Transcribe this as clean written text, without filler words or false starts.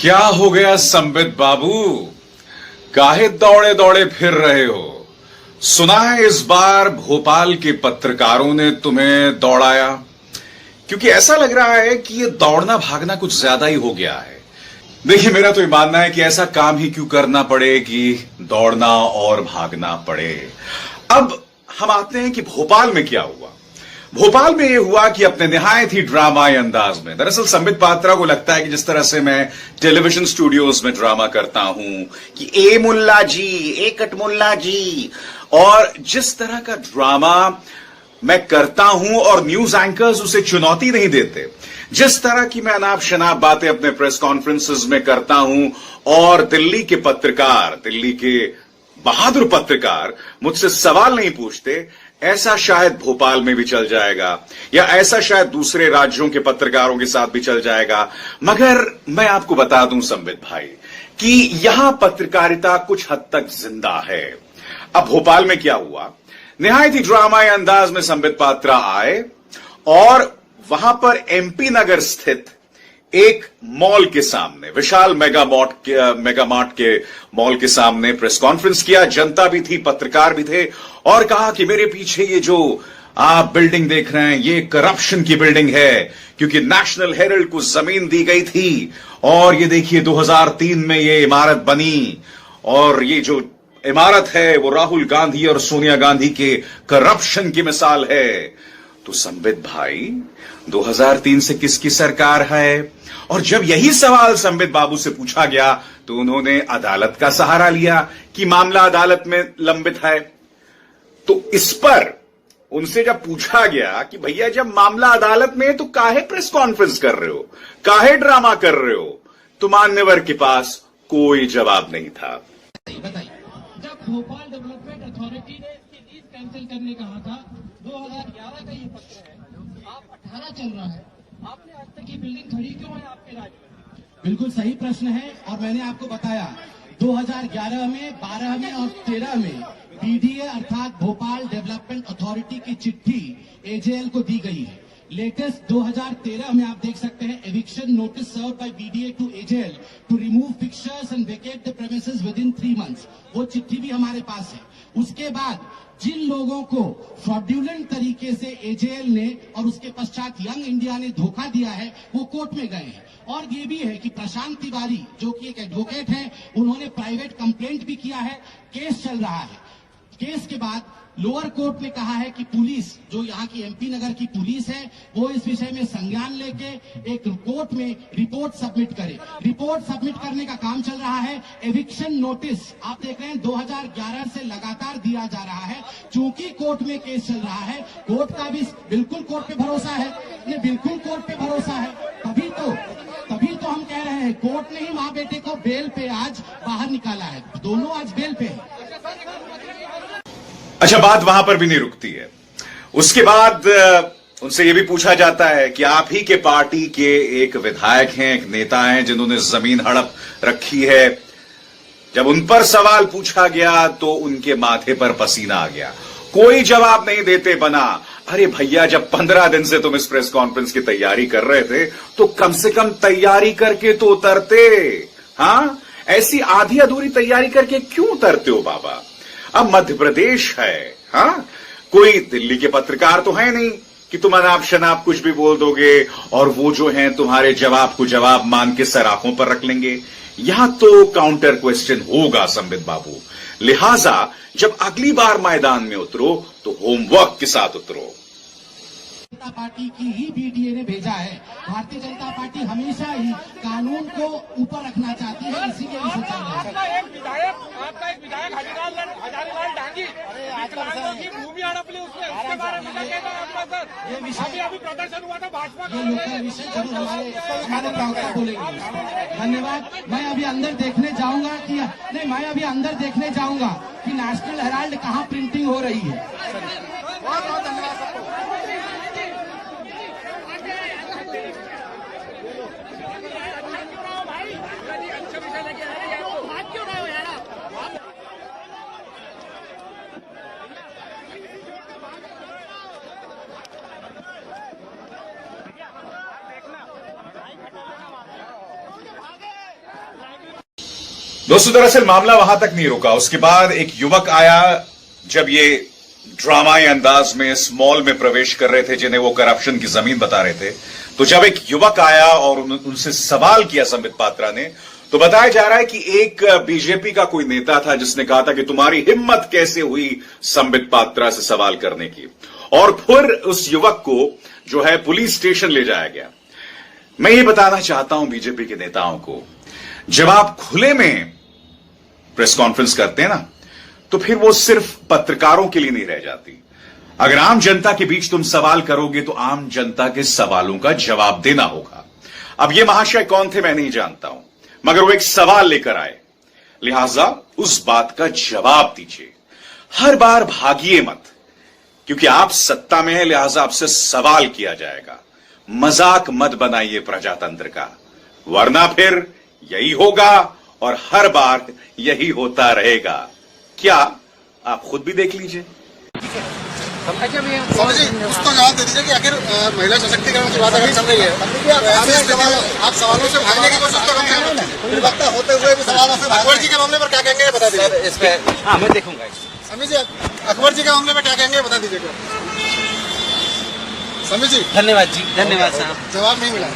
क्या हो गया संबित बाबू? काहे दौड़े दौड़े फिर रहे हो? सुना है इस बार भोपाल के पत्रकारों ने तुम्हें दौड़ाया। क्योंकि ऐसा लग रहा है कि ये दौड़ना भागना कुछ ज्यादा ही हो गया है। देखिए, मेरा तो ये मानना है कि ऐसा काम ही क्यों करना पड़े कि दौड़ना और भागना पड़े। अब हम आते हैं कि भोपाल में क्या हुआ। भोपाल में यह हुआ कि अपने निहायत ही ड्रामाई अंदाज में, दरअसल संबित पात्रा को लगता है कि जिस तरह से मैं टेलीविजन स्टूडियोज में ड्रामा करता हूं कि ए मुल्ला जी, ए कटमुल्ला जी, और जिस तरह का ड्रामा मैं करता हूं और न्यूज एंकर्स उसे चुनौती नहीं देते, जिस तरह की मैं अनाप शनाप बातें अपने प्रेस कॉन्फ्रेंसेस में करता हूं और दिल्ली के पत्रकार, दिल्ली के बहादुर पत्रकार मुझसे सवाल नहीं पूछते, ऐसा शायद भोपाल में भी चल जाएगा या ऐसा शायद दूसरे राज्यों के पत्रकारों के साथ भी चल जाएगा। मगर मैं आपको बता दूं संबित भाई कि यहां पत्रकारिता कुछ हद तक जिंदा है। अब भोपाल में क्या हुआ, निहायत ही ड्रामाई अंदाज में संबित पात्रा आए और वहां पर एमपी नगर स्थित एक मॉल के सामने, विशाल मेगामार्ट के मॉल के सामने प्रेस कॉन्फ्रेंस किया। जनता भी थी, पत्रकार भी थे, और कहा कि मेरे पीछे ये जो आप बिल्डिंग देख रहे हैं ये करप्शन की बिल्डिंग है, क्योंकि नेशनल हेरल्ड को जमीन दी गई थी और ये देखिए 2003 में ये इमारत बनी और ये जो इमारत है वो राहुल गांधी और सोनिया गांधी के करप्शन की मिसाल है। तो संबित भाई, 2003 से किसकी सरकार है? और जब यही सवाल संबित बाबू से पूछा गया तो उन्होंने अदालत का सहारा लिया कि मामला अदालत में लंबित है। तो इस पर उनसे जब पूछा गया कि भैया जब मामला अदालत में है तो काहे प्रेस कॉन्फ्रेंस कर रहे हो, काहे ड्रामा कर रहे हो, तो मान्यवर के पास कोई जवाब नहीं था। बताइए, जब भोपाल डेवलपमेंट अथॉरिटी ने इसकी लीज कैंसिल करने कहा था, 2011 का ये पत्र है, आप 18 चल रहा है, आपने आज तक ये बिल्डिंग खड़ी क्यों है आपके राज्य में? बिल्कुल सही प्रश्न है और मैंने आपको बताया 2011 में, 12 में और 13 में बीडीए अर्थात भोपाल डेवलपमेंट अथॉरिटी की चिट्ठी एजेएल को दी गई है। लेटेस्ट 2013 में आप देख सकते हैं, eviction notice serve by BDA to AJL to remove fixtures and vacate the premises within 3 months। वो चिट्ठी भी हमारे पास है। उसके बाद जिन लोगों को फ्रॉड्यूलेंट तरीके से एजेएल ने और उसके पश्चात यंग इंडिया ने धोखा दिया है, वो कोर्ट में गए हैं। और ये भी है कि प्रशांत तिवारी जो कि एक एडवोकेट है, उन्होंने प्राइवेट कंप्लेंट भी किया है, केस चल रहा है। केस के बाद लोअर कोर्ट ने कहा है कि पुलिस, जो यहाँ की एमपी नगर की पुलिस है, वो इस विषय में संज्ञान लेके एक कोर्ट में रिपोर्ट सबमिट करे। रिपोर्ट सबमिट करने का काम चल रहा है। एविक्शन नोटिस आप देख रहे हैं 2011 से लगातार दिया जा रहा है। चूंकि कोर्ट में केस चल रहा है, कोर्ट का भी बिल्कुल कोर्ट पे भरोसा है, ये बिल्कुल कोर्ट पे भरोसा है। तभी तो हम कह रहे हैं, कोर्ट ने ही माँ बेटे को बेल पे आज बाहर निकाला है, दोनों आज बेल पे है। अच्छा, बात वहां पर भी नहीं रुकती है। उसके बाद उनसे यह भी पूछा जाता है कि आप ही के पार्टी के एक विधायक हैं, एक नेता हैं जिन्होंने जमीन हड़प रखी है। जब उन पर सवाल पूछा गया तो उनके माथे पर पसीना आ गया, कोई जवाब नहीं देते बना। अरे भैया, जब 15 दिन से तुम इस प्रेस कॉन्फ्रेंस की तैयारी कर रहे थे तो कम से कम तैयारी करके तो उतरते। हां, ऐसी आधी अधूरी तैयारी करके क्यों उतरते हो बाबा? अब मध्य प्रदेश है, हां, कोई दिल्ली के पत्रकार तो है नहीं कि तुम अनाप शनाप कुछ भी बोल दोगे और वो जो हैं तुम्हारे जवाब को जवाब मान के सराखों पर रख लेंगे। यहां तो काउंटर क्वेश्चन होगा संबित बाबू। लिहाजा जब अगली बार मैदान में उतरो तो होमवर्क के साथ उतरो। जनता पार्टी की ही बीडीए ने भेजा है। भारतीय जनता पार्टी हमेशा ही कानून को ऊपर रखना चाहती है, इसीलिए इसे चल रहा है। आपका एक विधायक हजारीलाल डांगी विकलांगों की भूमि हड़प ली, उसके बारे में क्या कहना है आपका सर? ये विषय अभी प्रदर्शन हुआ था भाजपा का, ये लोकल विषय जरूर हमारे प्रवक्ता बोलेंगे। धन्यवाद। मैं अभी अंदर देखने जाऊंगा कि नेशनल हेराल्ड कहाँ प्रिंटिंग हो रही है। बहुत बहुत धन्यवाद सबको। दोस्तों, दरअसल मामला वहां तक नहीं रुका। उसके बाद एक युवक आया। जब ये ड्रामाई अंदाज में इस मॉल में प्रवेश कर रहे थे जिन्हें वो करप्शन की जमीन बता रहे थे, तो जब एक युवक आया और उनसे सवाल किया संबित पात्रा ने, तो बताया जा रहा है कि एक बीजेपी का कोई नेता था जिसने कहा था कि तुम्हारी हिम्मत कैसे हुई संबित पात्रा से सवाल करने की, और फिर उस युवक को जो है पुलिस स्टेशन ले जाया गया। मैं ये बताना चाहता हूं बीजेपी के नेताओं को, जब आप खुले में प्रेस कॉन्फ्रेंस करते हैं ना, तो फिर वो सिर्फ पत्रकारों के लिए नहीं रह जाती। अगर आम जनता के बीच तुम सवाल करोगे तो आम जनता के सवालों का जवाब देना होगा। अब ये महाशय कौन थे मैं नहीं जानता हूं, मगर वो एक सवाल लेकर आए, लिहाजा उस बात का जवाब दीजिए। हर बार भागिए मत, क्योंकि आप सत्ता में हैं, लिहाजा आपसे सवाल किया जाएगा। मजाक मत बनाइए प्रजातंत्र का, वरना फिर यही होगा और हर बार यही होता रहेगा। क्या आप खुद भी देख लीजिए। स्वामी जी, कुछ तो जवाब दे दीजिए कि आखिर महिला सशक्तिकरण की बात अगर चल रही है, आप सवालों से भागने की कोशिश तो करते हैं, वक्ता होते हुए भी सवालों से। अकबर जी के मामले पर क्या कहेंगे बता दीजिए। इस पे हाँ मैं देखूंगा। स्वामी जी, अकबर जी के मामले में क्या कहेंगे बता दीजिएगा। स्वामी जी, धन्यवाद जी, धन्यवाद साहब। जवाब नहीं मिला।